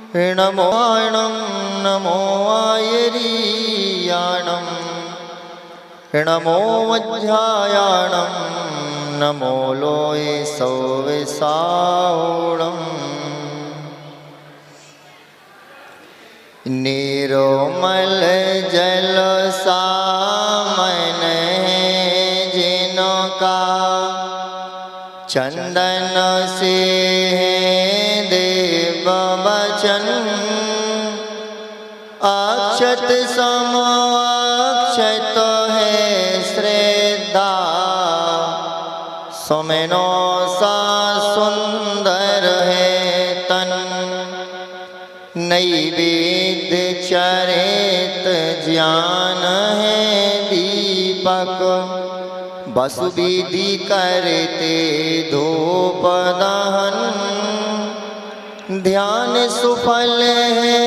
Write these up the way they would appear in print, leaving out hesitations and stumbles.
नमो नमो आयरीयाणं नमो वज्रायाणं नमो लोये सौविसावणम् निरोमल जल सामन जिनका चंदन से देव वचन अक्षत समाक्षत है श्रद्धा सुमेनो सा सुंदर है तन नैवेद्य चरित ज्ञान है दीपक बसु विधि करते धूप दहन ध्यान सुफल है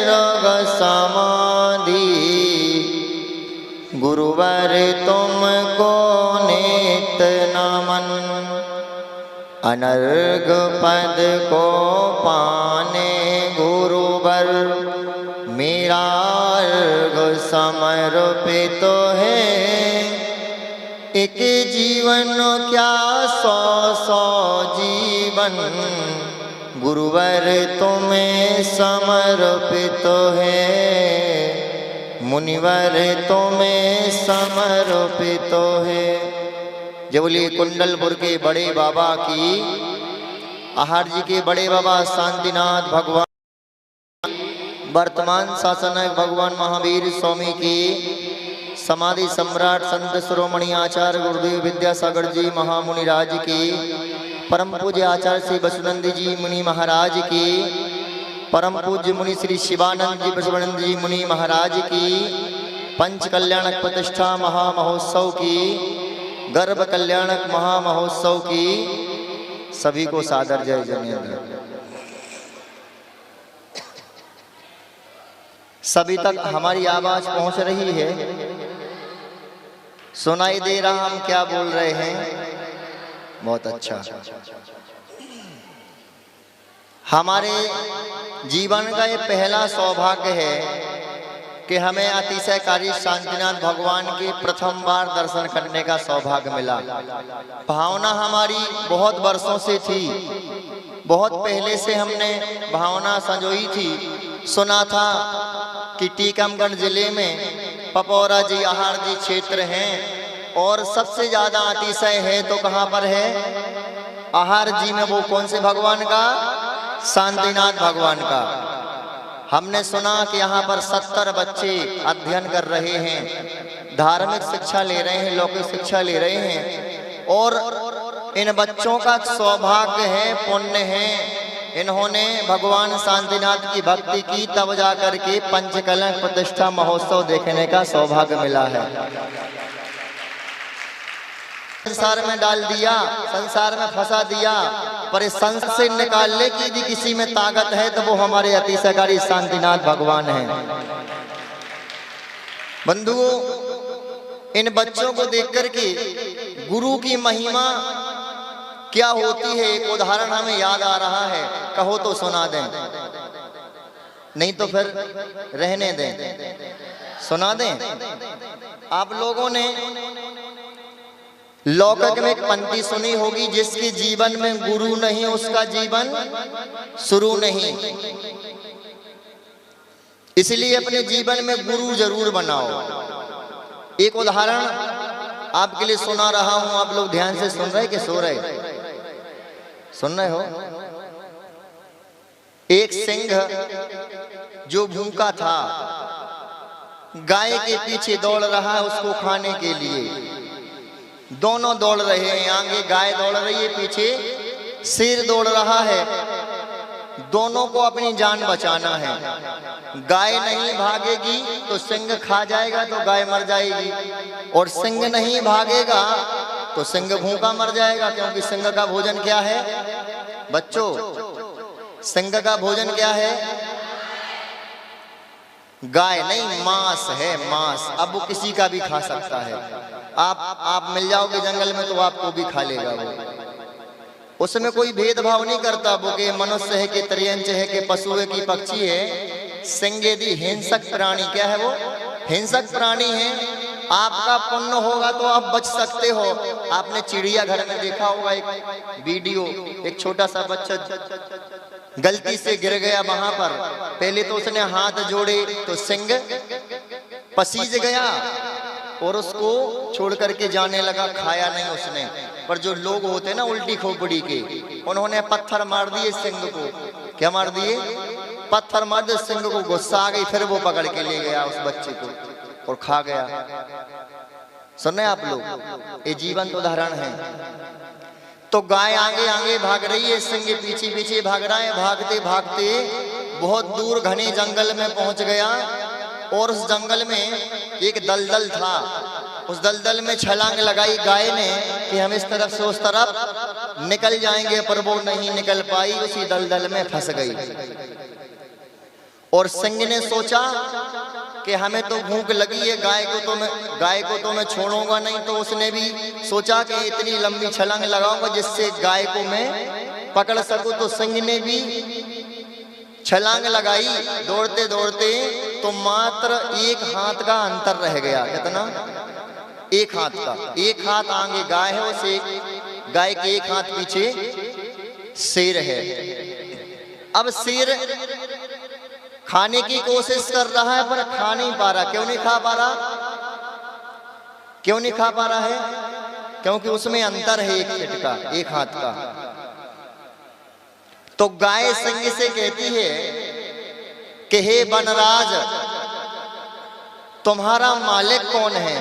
रग समाधि गुरुवर तुमको नित नमन अनर्घ पद को पाने गुरुवर मेरा अर्घ समर्पित है एक जीवन क्या सौ सौ जीवन गुरुवर तुम्हें समर्पित है मुनिवर तुम्हें समर्पित है। जय बोलिए कुंडलपुर के बड़े बाबा की, आहार जी के बड़े बाबा शांतिनाथ भगवान, वर्तमान शासनक भगवान महावीर स्वामी की, समाधि सम्राट संत शिरोमणि आचार्य गुरुदेव विद्यासागर जी महामुनि राज की, परम पूज्य आचार्य श्री बसुनंद जी मुनि महाराज की, परम पूज्य मुनि श्री शिवानंद जी बसवानंद जी मुनि महाराज की, पंच कल्याणक प्रतिष्ठा महामहोत्सव की, गर्भ कल्याणक महामहोत्सव की सभी को सादर जय जनेन्द्र। सभी तक हमारी आवाज पहुंच रही है, सुनाई दे रहा हम क्या बोल रहे हैं? बहुत अच्छा। हमारे जीवन का ये पहला सौभाग्य है कि हमें अतिशयकारी शांतिनाथ भगवान के प्रथम बार दर्शन करने का सौभाग्य मिला। भावना हमारी बहुत वर्षों से थी, बहुत पहले से हमने भावना संजोई थी। सुना था कि टीकमगढ़ जिले में पपौरा जी आहार जी क्षेत्र हैं और सबसे ज्यादा अतिशय है तो कहाँ पर है? आहार जी में। वो कौन से भगवान का? शांतिनाथ भगवान का। हमने सुना कि यहाँ पर 70 बच्चे अध्ययन कर रहे हैं, धार्मिक शिक्षा ले रहे हैं, लौकिक शिक्षा ले रहे हैं और इन बच्चों का सौभाग्य है, पुण्य है, इन्होंने भगवान शांतिनाथ की भक्ति की, तब जाकर के पंचकलश प्रतिष्ठा महोत्सव देखने का सौभाग्य मिला है। संसार में डाल दिया, संसार में फंसा दिया, पर इस संसार से निकालने की यदि किसी में ताकत है तो वो हमारे अतिशयकारी शांतिनाथ भगवान हैं। बंधुओं, इन बच्चों को देख करके गुरु की महिमा क्या होती है एक उदाहरण हमें याद आ रहा है, कहो तो सुना दें, नहीं तो फिर रहने दें। सुना दें। आप लोगों ने लौकिक में एक पंक्ति सुनी होगी, जिसके जीवन में गुरु नहीं उसका जीवन शुरू नहीं। इसलिए अपने जीवन में गुरु जरूर बनाओ। एक उदाहरण आपके लिए सुना रहा हूं, आप लोग ध्यान से सुन रहे कि सो रहे? सुन रहे हो? एक सिंह जो भूखा था, गाय के पीछे दौड़ रहा है उसको खाने के लिए। दोनों दौड़ रहे हैं, आगे गाय दौड़ रही है, पीछे शेर दौड़ रहा है। दोनों को अपनी जान बचाना है। गाय नहीं भागेगी तो सिंह खा जाएगा तो गाय मर जाएगी, और सिंह नहीं भागेगा तो सिंह भूखा मर जाएगा। क्योंकि सिंह का भोजन क्या है बच्चों? सिंह का भोजन क्या है? गाय नहीं, मांस है, मांस। अब वो किसी का भी खा सकता है। आप मिल जाओगे जंगल में तो आपको भी खा लेगा वो। उसमें कोई भेदभाव नहीं करता, वो के मनुष्य है कि त्रियंच है कि पशु है कि पक्षी है। सिंह यदि हिंसक प्राणी, क्या है वो? हिंसक प्राणी है। आपका पुण्य होगा तो आप बच सकते हो। आपने चिड़ियाघर में देखा होगा एक वीडियो, एक छोटा सा बच्चा गलती से गिर गया वहां पर। पहले तो उसने हाथ जोड़े तो सिंह पसीज गया और उसको छोड़ करके जाने लगा, खाया नहीं उसने। पर जो लोग होते ना उल्टी खोपड़ी के, उन्होंने पत्थर मार दिए सिंह को। क्या मार दिए? पत्थर मार दिए सिंह को। गुस्सा आ गई, फिर वो पकड़ के ले गया उस बच्चे को और खा गया। सुन रहे आप लोग? ये जीवंत उदाहरण है। तो गाय आगे आगे भाग रही है, सिंह पीछे पीछे भाग रहा है। भागते भागते बहुत दूर घने जंगल में पहुंच गया और उस जंगल में एक दलदल था। उस दलदल में छलांग लगाई गाय ने कि हम इस तरफ से उस तरफ निकल जाएंगे, पर वो नहीं निकल पाई, उसी दलदल में फंस गई। और सिंह ने सोचा कि हमें तो भूख लगी है, गाय को तो मैं छोड़ूंगा नहीं। तो उसने भी सोचा कि इतनी लंबी छलांग लगाऊंगा जिससे गाय को मैं पकड़ सकूं। तो सिंह ने भी छलांग लगाई। दौड़ते दौड़ते तो मात्र एक हाथ का अंतर रह गया। कितना? एक हाथ का। एक हाथ आगे गाय है, उसे गाय के एक हाथ पीछे शेर है। अब शेर खाने की कोशिश कर रहा है पर खा नहीं पा रहा। क्यों नहीं खा पा रहा? क्यों नहीं खा पा रहा है? क्योंकि उसमें अंतर है एक फीट का, एक हाथ का। तो गाय सिंह से कहती है कि हे वनराज, तुम्हारा मालिक कौन है?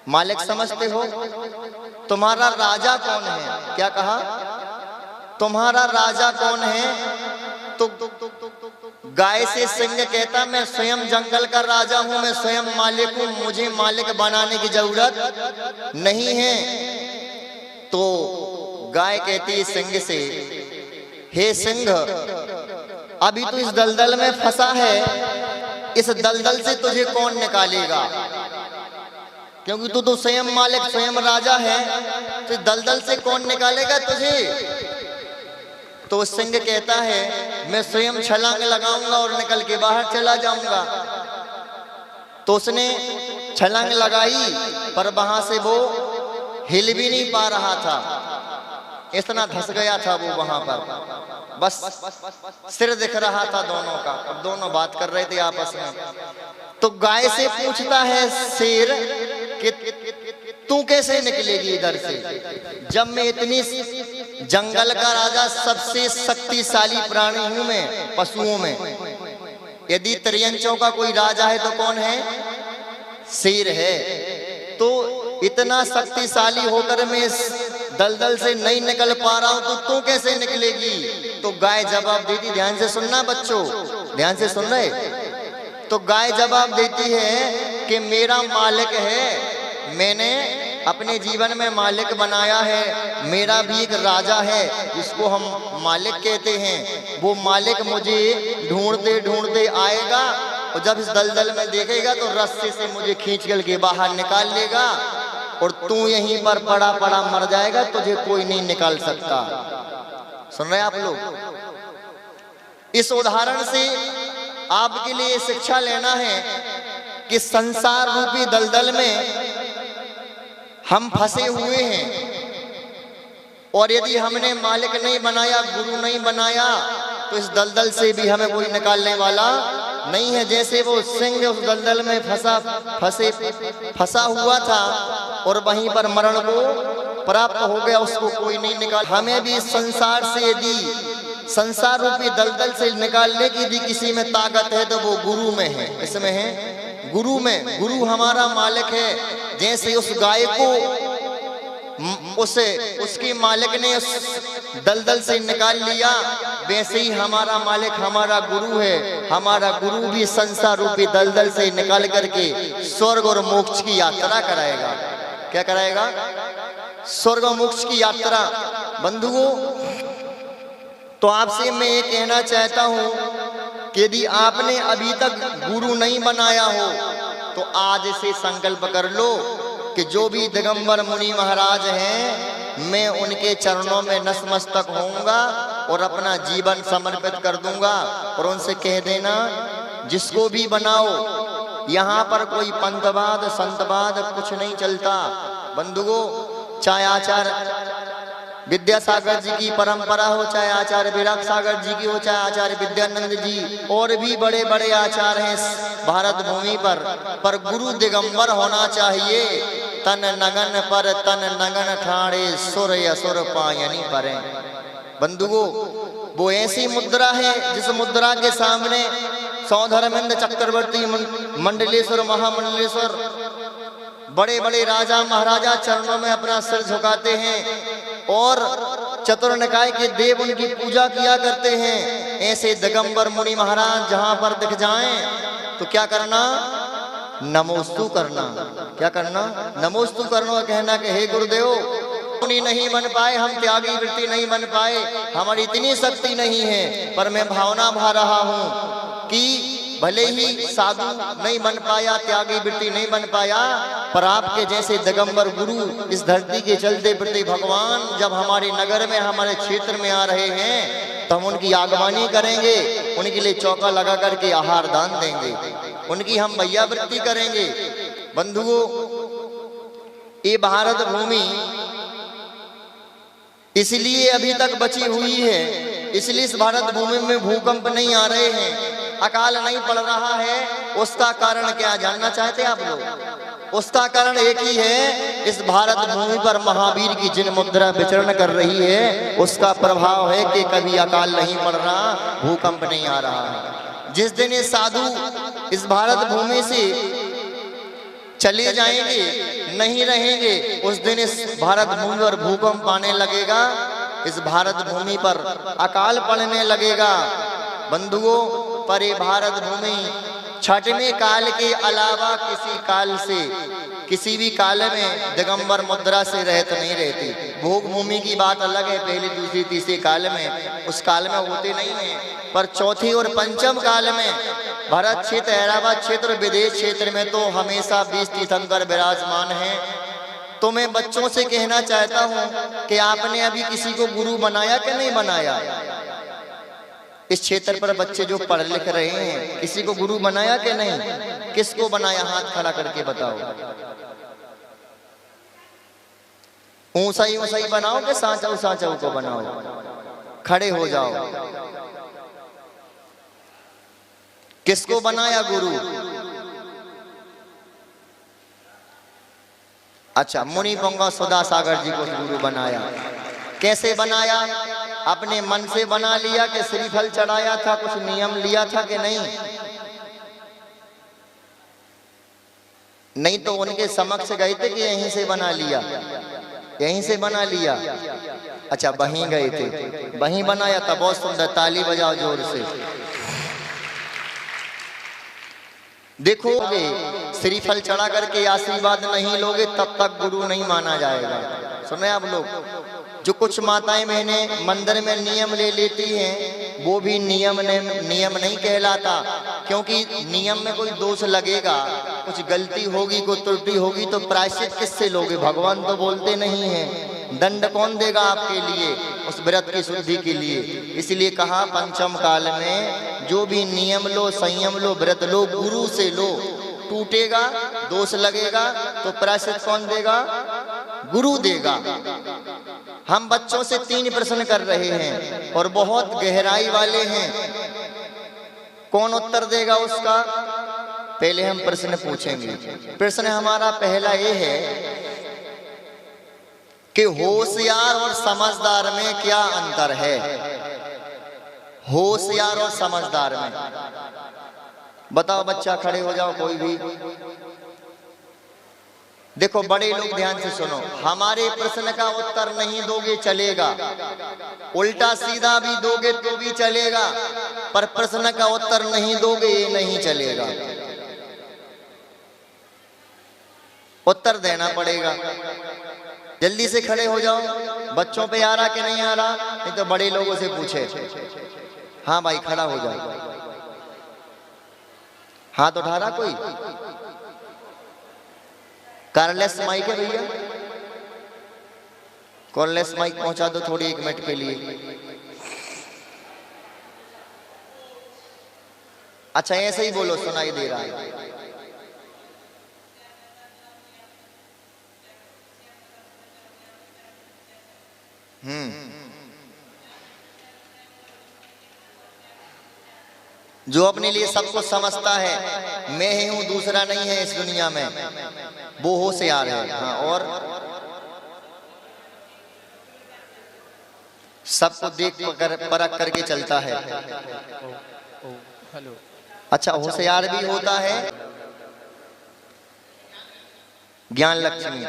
मालिक समझते हो? तुम्हारा राजा कौन है? क्या कहा? तुम्हारा राजा कौन है? तो गाय से सिंह कहता, मैं स्वयं जंगल का राजा हूं, मैं स्वयं मालिक हूं, मुझे मालिक बनाने की जरूरत नहीं है। तो गाय कहती सिंह से, हे सिंह, अभी तो इस दलदल में फंसा है, इस दलदल से तुझे कौन निकालेगा? क्योंकि तू तो स्वयं मालिक, स्वयं राजा है, तो दलदल से कौन निकालेगा तुझे? तो सिंह कहता है, मैं स्वयं छलांग लगाऊंगा और निकल के बाहर चला जाऊंगा। तो उसने छलांग लगाई पर वहां से वो हिल भी नहीं पा रहा था, इतना धंस गया था वो वहां पर। बस सिर दिख रहा था दोनों का। अब दोनों बात कर रहे थे आपस में। तो गाय से पूछता है शेर कि तू कैसे निकलेगी इधर से, जब मैं इतनी जंगल का राजा, सबसे शक्तिशाली प्राणी हूं मैं पशुओं में। यदि त्रियंचों का कोई राजा है तो कौन है? शेर है। तो इतना शक्तिशाली होकर मैं इस दलदल से नहीं निकल पा रहा हूं, तो तू कैसे निकलेगी? तो गाय जवाब देती, ध्यान से सुनना बच्चों, ध्यान से सुन रहे। तो गाय जवाब देती है कि मेरा मालिक है, मैंने अपने जीवन में मालिक बनाया है, मेरा भी एक राजा है जिसको हम मालिक कहते हैं। वो मालिक मुझे ढूंढते ढूंढते आएगा और जब इस दलदल में देखेगा तो रस्से से मुझे खींच करके बाहर निकाल लेगा और तू यहीं पर पड़ा पड़ा मर जाएगा, तुझे कोई नहीं निकाल सकता। सुन रहे आप लोग? इस उदाहरण से आपके लिए शिक्षा लेना है कि संसार रूपी दलदल में हम फंसे हुए हैं और यदि हमने मालिक नहीं बनाया, गुरु नहीं बनाया, तो इस दलदल से भी हमें कोई निकालने वाला नहीं है। जैसे वो सिंह उस दलदल में फंसा हुआ था और वहीं पर मरण को प्राप्त हो गया, उसको कोई नहीं निकाल। हमें भी इस संसार से, यदि संसार रूपी दलदल से निकालने की यदि किसी में ताकत है तो वो गुरु में है। इसमें है गुरु में। गुरु हमारा मालिक है। जैसे उस गाय को उसकी मालिक ने उस दलदल से निकाल लिया, वैसे ही हमारा मालिक हमारा गुरु है। हमारा गुरु भी संसार रूपी दलदल से निकाल करके स्वर्ग और मोक्ष की यात्रा कराएगा। क्या कराएगा? स्वर्ग और मोक्ष की यात्रा। बंधुओं, तो आपसे मैं ये कहना चाहता हूं कि यदि आपने अभी तक गुरु नहीं बनाया हो तो आज से संकल्प कर लो कि जो भी दिगंबर मुनि महाराज हैं मैं उनके चरणों में नतमस्तक होऊंगा और अपना जीवन समर्पित कर दूंगा। और उनसे कह देना, जिसको भी बनाओ, यहाँ पर कोई पंथवाद संतवाद कुछ नहीं चलता। बंधुओं, चाहे आचार्य विद्यासागर जी की परंपरा हो, चाहे आचार्य विराग सागर जी की हो, चाहे आचार्य विद्यानंद जी, और भी बड़े बड़े आचार्य हैं भारत भूमि पर गुरु दिगंबर होना चाहिए। तन नगन पर तन नगन ठाणे, सुर असुर पायनी परे। बंधुओं, वो ऐसी मुद्रा है जिस मुद्रा के सामने सौधर्मेंद्र चक्रवर्ती, मंडलेश्वर, महामंडलेश्वर, बड़े बड़े राजा महाराजा चरणों में अपना सिर झुकाते हैं और चतुर निकाय के देव उनकी पूजा किया करते हैं। ऐसे दिगंबर मुनि महाराज जहां पर दिख जाएं तो क्या करना? नमोस्तु करना। क्या करना? नमोस्तु करना। कहना कि हे गुरुदेव, मुनि नहीं बन पाए, हम त्यागी वृत्ति नहीं बन पाए, हमारी इतनी शक्ति नहीं है, पर मैं भावना भा रहा हूं कि भले ही साधु नहीं बन पाया, त्यागी वृत्ति नहीं बन पाया, पर आपके जैसे दिगंबर गुरु इस धरती के चलते फिरते भगवान जब हमारे नगर में, हमारे क्षेत्र में आ रहे हैं तो हम उनकी आगवानी करेंगे, उनके लिए चौका लगा करके आहार दान देंगे, उनकी हम भैया वृत्ति करेंगे। बंधुओं, ये भारत भूमि इसलिए अभी तक बची हुई है, इसलिए इस भारत भूमि में भूकंप नहीं आ रहे हैं, अकाल नहीं पड़ रहा है। उसका कारण क्या जानना चाहते हैं आप लोग? उसका कारण एक ही है, इस भारत भूमि पर महावीर की जिन मुद्रा विचरण कर रही है उसका प्रभाव है कि कभी अकाल नहीं पड़ रहा, भूकंप नहीं आ रहा है। जिस दिन ये साधु इस भारत भूमि से चले जाएंगे, नहीं रहेंगे, उस दिन इस भारत भूमि पर भूकंप आने लगेगा, इस भारत भूमि पर अकाल पड़ने लगेगा। बंधुओं, पर ये भारत भूमि छठवें काल के अलावा किसी काल से, किसी भी काल में दिगंबर मुद्रा से रहत नहीं रहती। भोग भूमि की बात अलग है, पहले दूसरी तीसरे काल में, उस काल में होते नहीं है, पर चौथी और पंचम काल में भरत क्षेत्र, हैदराबाद क्षेत्र, विदेश क्षेत्र में तो हमेशा 20 तीर्थंकर विराजमान हैं। तो मैं बच्चों से कहना चाहता हूं कि आपने अभी किसी को गुरु बनाया कि नहीं बनाया? इस क्षेत्र पर बच्चे जो पढ़ लिख रहे हैं, किसी को गुरु बनाया कि नहीं? किसको बनाया? हाथ खड़ा करके बताओ। ऊंचाई ऊंचाई बनाओ कि सांचाऊ सांचाऊ को बनाओ? खड़े हो जाओ। किसको बनाया गुरु? अच्छा, मुनि पंगा सुधा सागर जी को गुरु बनाया। कैसे बनाया? अपने मन से बना लिया कि श्रीफल चढ़ाया था, कुछ नियम लिया था कि नहीं? नहीं तो उनके समक्ष गए थे कि यहीं से बना लिया, यहीं से बना लिया? अच्छा, वहीं गए थे, वहीं बनाया था। बहुत सुंदर, ताली बजाओ जोर से। देखोगे, श्रीफल चढ़ा करके आशीर्वाद नहीं लोगे तब तक गुरु नहीं माना जाएगा। सुने आप लोग, जो कुछ माताएं बहनें मंदिर में नियम ले लेती हैं, वो भी नियम नहीं कहलाता, क्योंकि नियम में कोई दोष लगेगा, कुछ गलती होगी, कोई त्रुटि होगी तो प्रायश्चित किससे लोगे? भगवान तो बोलते नहीं हैं। दंड कौन देगा आपके लिए? उस व्रत की शुद्धि के लिए। इसलिए कहा पंचम काल में जो भी नियम लो, संयम लो, व्रत लो, गुरु से लो। टूटेगा, दोष लगेगा तो प्रायश्चित कौन देगा? गुरु देगा। हम बच्चों से 3 प्रश्न कर रहे हैं और बहुत गहराई वाले हैं। कौन उत्तर देगा उसका? पहले हम प्रश्न पूछेंगे। प्रश्न हमारा पहला ये है कि होशियार और समझदार में क्या अंतर है? होशियार और समझदार में बताओ। बच्चा खड़े हो जाओ, कोई भी। देखो, बड़े लोग ध्यान से सुनो। हमारे प्रश्न का उत्तर नहीं दोगे चलेगा, उल्टा सीधा भी दोगे तो भी चलेगा, पर प्रश्न का उत्तर नहीं दोगे ये नहीं चलेगा। उत्तर देना पड़ेगा। जल्दी से खड़े हो जाओ। बच्चों पे आ रहा कि नहीं आ रहा? नहीं तो बड़े लोगों से पूछे। हाँ भाई, खड़ा हो जाओ। हाथ उठा रहा कोई? कारलेस माइक है भैया? कॉललेस माइक पहुंचा दो थोड़ी 1 मिनट के लिए। अच्छा ऐसे ही बोलो, सुनाई दे रहा है। जो अपने लिए सब कुछ समझता है, मैं ही हूं दूसरा नहीं है इस दुनिया में, वो होशियार है। हाँ, और सबको देख परख करके चलता है। अच्छा, होशियार भी होता है। ज्ञान लक्ष्मी,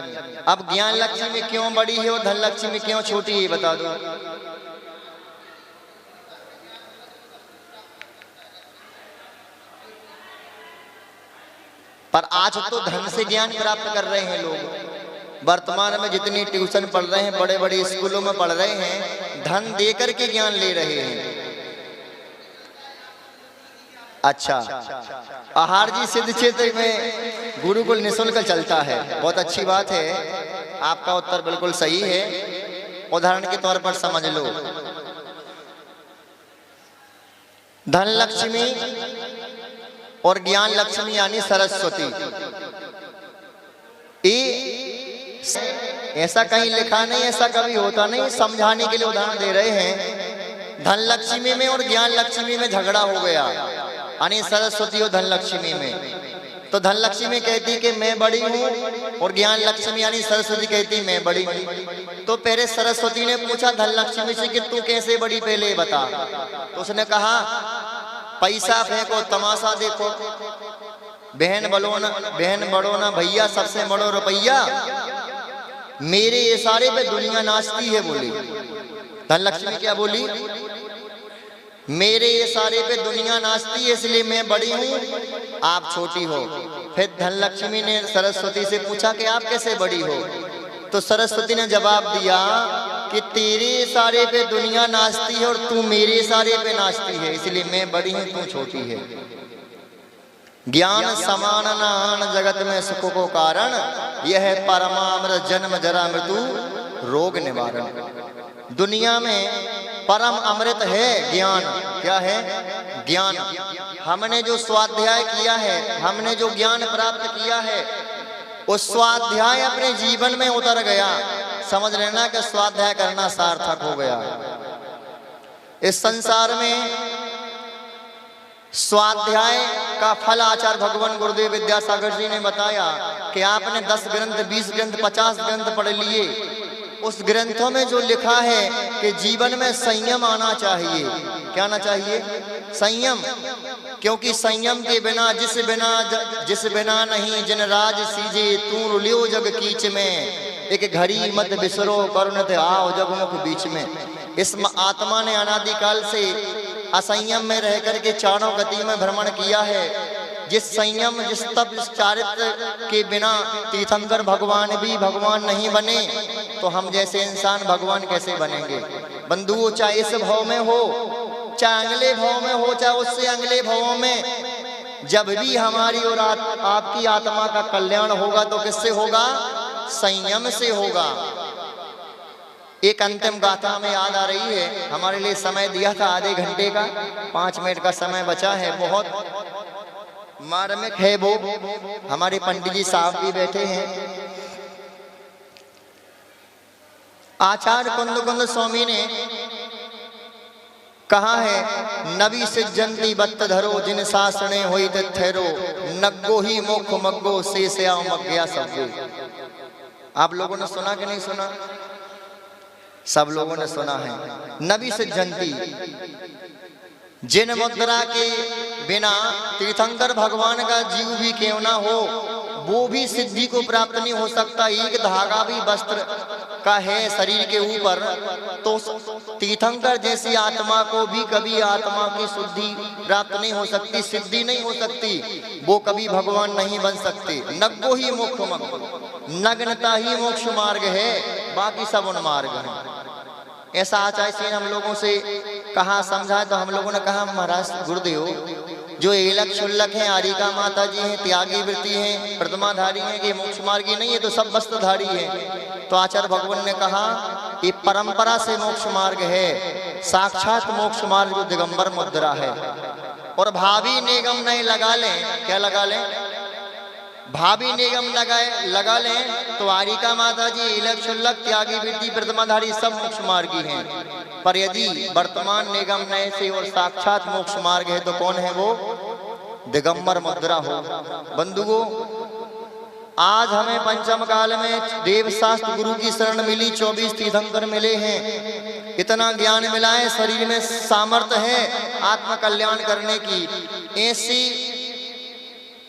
अब ज्ञान लक्ष्मी क्यों बड़ी है और धन लक्ष्मी क्यों छोटी है, बता दो। पर आज तो धन से ज्ञान प्राप्त कर रहे हैं लोग। वर्तमान में जितनी ट्यूशन पढ़ रहे हैं, बड़े बड़े स्कूलों में पढ़ रहे हैं, धन देकर के ज्ञान ले रहे हैं। अच्छा, आहार जी सिद्ध क्षेत्र में गुरुकुल निःशुल्क चलता है, बहुत अच्छी बात है। आपका उत्तर बिल्कुल सही है। उदाहरण के तौर पर समझ लो, धन लक्ष्मी और ज्ञान लक्ष्मी यानी सरस्वती, ऐसा कहीं लिखा नहीं, ऐसा कभी होता नहीं, समझाने के लिए उदाहरण दे रहे हैं। धन लक्ष्मी में और ज्ञान लक्ष्मी में झगड़ा हो गया, यानी सरस्वती और धन लक्ष्मी में। तो धन लक्ष्मी कहती कि मैं बड़ी हूँ और ज्ञान लक्ष्मी यानी सरस्वती कहती मैं बड़ी हूँ। तो पहले सरस्वती ने पूछा धन लक्ष्मी से कि तू कैसे बड़ी, पहले बता। तो उसने कहा पैसा फेंको तमाशा देखो, बहन बड़ो ना भैया, सबसे बड़ो रुपैया, मेरे इशारे पे दुनिया नाचती है बोली। धन लक्ष्मी क्या बोली? मेरे इशारे पे दुनिया नाचती है इसलिए मैं बड़ी हूँ, आप छोटी हो। फिर धन लक्ष्मी ने सरस्वती से पूछा कि आप कैसे बड़ी हो? तो सरस्वती ने जवाब दिया कि तेरे इशारे पे दुनिया नाचती है और तू मेरे इशारे पे नाचती है, इसलिए मैं बड़ी हूं, तू छोटी है। ज्ञान समान नान जगत में सुख को कारण, यह परमामृत जन्म जरा मृत्यु रोग निवारण। दुनिया में परम अमृत है ज्ञान। क्या है? ज्ञान। हमने जो स्वाध्याय किया है, हमने जो ज्ञान प्राप्त किया है, उस स्वाध्याय अपने जीवन में उतर गया, समझ लेना कि स्वाध्याय करना सार्थक हो गया। इस संसार में स्वाध्याय का फल आचार्य भगवान गुरुदेव विद्यासागर जी ने बताया कि आपने 10 ग्रंथ, 20 ग्रंथ, 50 ग्रंथ पढ़ लिए। उस ग्रंथों में जो लिखा है कि जीवन में संयम आना चाहिए। क्या आना चाहिए? संयम। क्योंकि संयम के बिना जिस बिना नहीं जिन राज सीजे, तू लियो जग कीच में, एक घड़ी मत बिसरो करुणत आओ जगमुख बीच में। इस आत्मा ने अनादिकाल से असंयम में रह करके चारों गति में भ्रमण किया है। जिस संयम, जिस तप, जिस चारित्र के बिना तीर्थंकर भगवान भी भगवान नहीं बने, तो हम जैसे इंसान भगवान कैसे बनेंगे? बंधुओं, चाहे इस भाव में हो, चाहे अगले भाव में हो, चाहे उससे अगले भाव में, जब भी हमारी और आपकी आत्मा का कल्याण होगा तो किससे होगा? संयम से होगा। एक अंतिम गाथा में याद आ रही है, हमारे लिए समय दिया था आधे घंटे का, 5 मिनट का समय बचा है। बहुत मार्मिक है वो। हमारे पंडित जी साहब भी बैठे हैं। आचार्य कुंद स्वामी ने कहा है, नबी सिज्जंती बत्त धरो जिन शासने होई ठहरो, नग्गो ही मोख मग्गो से आओ मग्गया सबको। आप लोगों ने सुना कि नहीं सुना? सब लोगों ने सुना है। नबी सिज्जंती, जिन मुद्रा के बिना तीर्थंकर भगवान का जीव भी क्यों ना हो, वो भी सिद्धि को प्राप्त नहीं हो सकता। एक धागा भी वस्त्र का है शरीर के ऊपर, तो तीर्थंकर जैसी आत्मा को भी कभी आत्मा की शुद्धि प्राप्त नहीं हो सकती, सिद्धि नहीं हो सकती, वो कभी भगवान नहीं बन सकते। नग्गो ही मोक्ष मग्गो, नग्नता ही मोक्ष मार्ग है, बाकी सब उन मार्ग है। ऐसा आचार्य जी ने हम लोगों से कहा, समझा, तो हम लोगों ने कहा महाराज गुरुदेव, जो एलक शुल्लक हैं, आरिका माता जी हैं, त्यागी वृत्ति हैं, प्रतिमाधारी हैं, ये मोक्ष मार्गी नहीं है, तो सब वस्त्रधारी हैं। तो आचार्य भगवान ने कहा ये परंपरा से मोक्ष मार्ग है, साक्षात मोक्ष मार्ग जो दिगंबर मुद्रा है। और भावी निगम नहीं लगा लें, क्या लगा लें? भावी निगम लगा लें तो आरिका माता जी, इलक शुल्लक, त्यागी, वृद्धि, प्रतिमाधारी सब मोक्ष मार्गी हैं। पर यदि वर्तमान निगम नए से और साक्षात मोक्ष मार्ग है तो कौन है वो? दिगंबर मुद्रा हो। बंधुओं, आज हमें पंचम काल में देव शास्त्र गुरु की शरण मिली, 24 तीर्थंकर मिले हैं, इतना ज्ञान मिला है, शरीर में सामर्थ्य है आत्म कल्याण करने की। ऐसी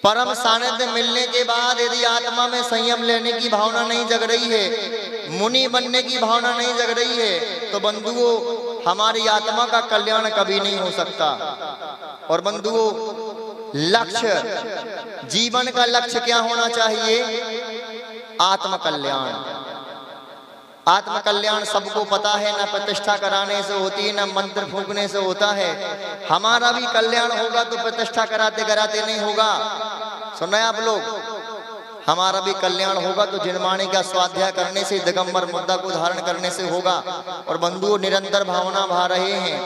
परम सानिध्य मिलने के बाद यदि आत्मा में संयम लेने की भावना नहीं जग रही है, मुनि बनने की भावना नहीं जग रही है, तो बंधुओं हमारी आत्मा का कल्याण कभी नहीं हो सकता। और बंधुओं, लक्ष्य, जीवन का लक्ष्य क्या होना चाहिए? आत्म कल्याण। आत्म कल्याण सबको पता है, ना प्रतिष्ठा कराने से होती है, ना मंत्र फूंकने से होता है। हमारा भी कल्याण होगा तो प्रतिष्ठा कराते कराते नहीं होगा। सुन रहे आप लोग? हमारा भी कल्याण होगा तो जिनवाणी का स्वाध्याय करने से, दिगंबर मुद्रा को धारण करने से होगा। और बंधुओं, निरंतर भावना भा रहे हैं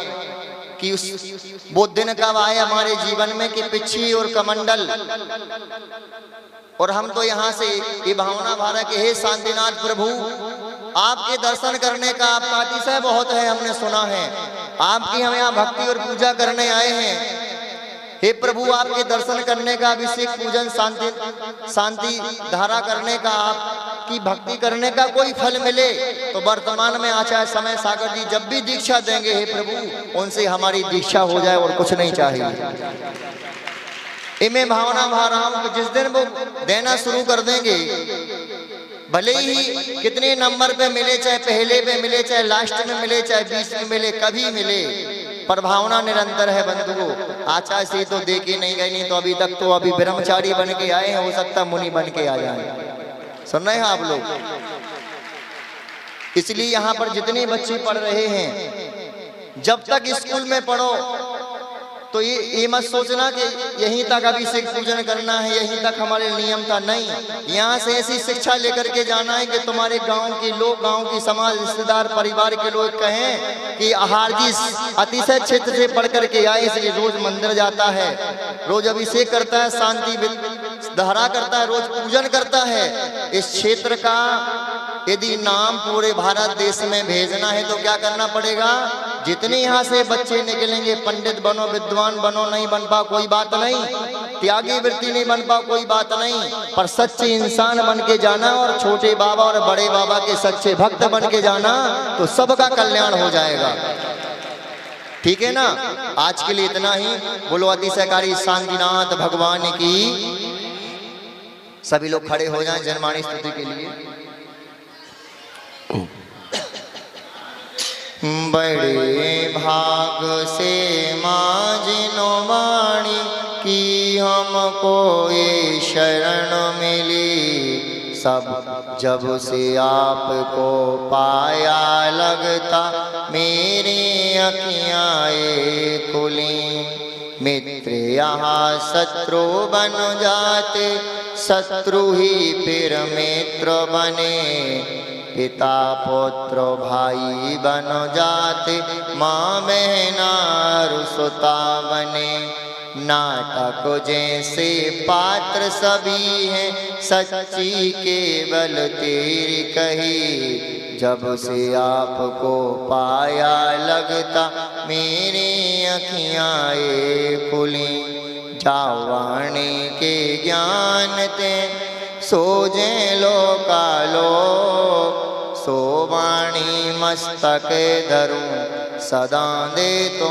कि वो दिन कब आए हमारे जीवन में कि पिछी और कमंडल, और हम तो यहाँ से ये भावना भा रहे कि हे शांतिनाथ प्रभु, आपके दर्शन करने का आपका अतिशय बहुत है, हमने सुना है, आपकी हम यहाँ भक्ति और पूजा करने आए हैं। हे प्रभु, आपके दर्शन करने का, अभिषेक, पूजन, शांति धारा करने का, आपकी भक्ति करने का कोई फल मिले तो वर्तमान में आचार्य समय सागर जी जब भी दीक्षा देंगे, हे प्रभु उनसे हमारी दीक्षा हो जाए और कुछ नहीं चाहिए। इनमें भावना भा रहा हूं कि जिस दिन वो देना शुरू कर देंगे, भले ही कितने नंबर पे मिले, चाहे पहले पे मिले, चाहे लास्ट में मिले, चाहे बीच में मिले, कभी मिले, पर भावना निरंतर है। बंधुओं, आचार्य से तो दे के नहीं गए, नहीं तो अभी तक तो अभी ब्रह्मचारी बन के आए हैं, हो सकता मुनि बन के आ जाए। सुन रहे हैं आप लोग? इसलिए यहाँ पर जितने बच्चे पढ़ रहे हैं, जब तक स्कूल में पढ़ो तो ये मत सोचना कि यहीं तक अभिषेक पूजन करना है, यहीं तक हमारे नियम था। नहीं, यहाँ से ऐसी शिक्षा लेकर के जाना है कि तुम्हारे गांव के लोग, गांव की समाज, रिश्तेदार, परिवार के लोग कहें कि आहार जी अतिशय क्षेत्र से पढ़ करके आए, इसलिए रोज मंदिर जाता है, रोज अभिषेक करता है, शांति धारा करता है, रोज पूजन करता है। इस क्षेत्र का यदि नाम पूरे भारत देश में भेजना है तो क्या करना पड़ेगा? जितने यहाँ से बच्चे निकलेंगे, पंडित बनो, विद्वान बनो, नहीं बन पाओ कोई बात नहीं, त्यागी वृत्ति नहीं बन पाओ कोई बात नहीं, पर सच्चे इंसान बन के जाना और छोटे बाबा और बड़े बाबा के सच्चे भक्त बन के जाना, तो सबका कल्याण हो जाएगा। ठीक है ना? आज के लिए इतना ही। बोलो अतिशयकारी शांतिनाथ भगवान की। सभी लोग खड़े हो जाएं जनमानी स्तुति के लिए। बड़े भाग से माजिनो वाणी की हमको ये शरण मिली, सब जब से आपको पाया लगता मेरी अखियाँ खुली। मित्र यहाँ शत्रु बन जाते, शत्रु ही फिर मित्र बने, पिता पुत्र भाई बन जाते, माँ बहना रुसता बने। नाटक जैसे पात्र सभी हैं, सच्ची केवल तेरी कही, जब से आपको पाया लगता मेरी अखियाँ खुली। जावाणी के ज्ञान ते सोजे लोकालो, सोवाणी मस्तक धरूं सदा दे तो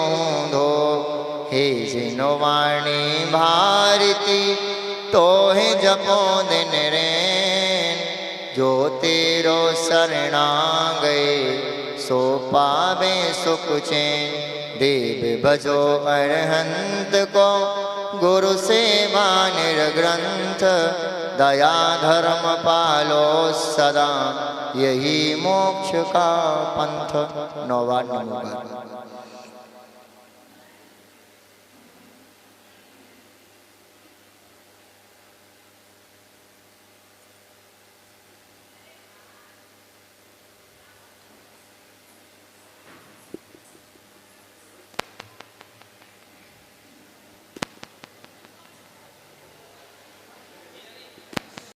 धो। हे जिनो वाणी भारती तो है जपो दिन रैन, जो तेरो शरणा गए सो पावे सुख चैन। देव भजो अरहंत को गुरु सेवा निर्ग्रंथ, दया धर्म पालो सदा यही मोक्ष का पंथ। नौवार नमो।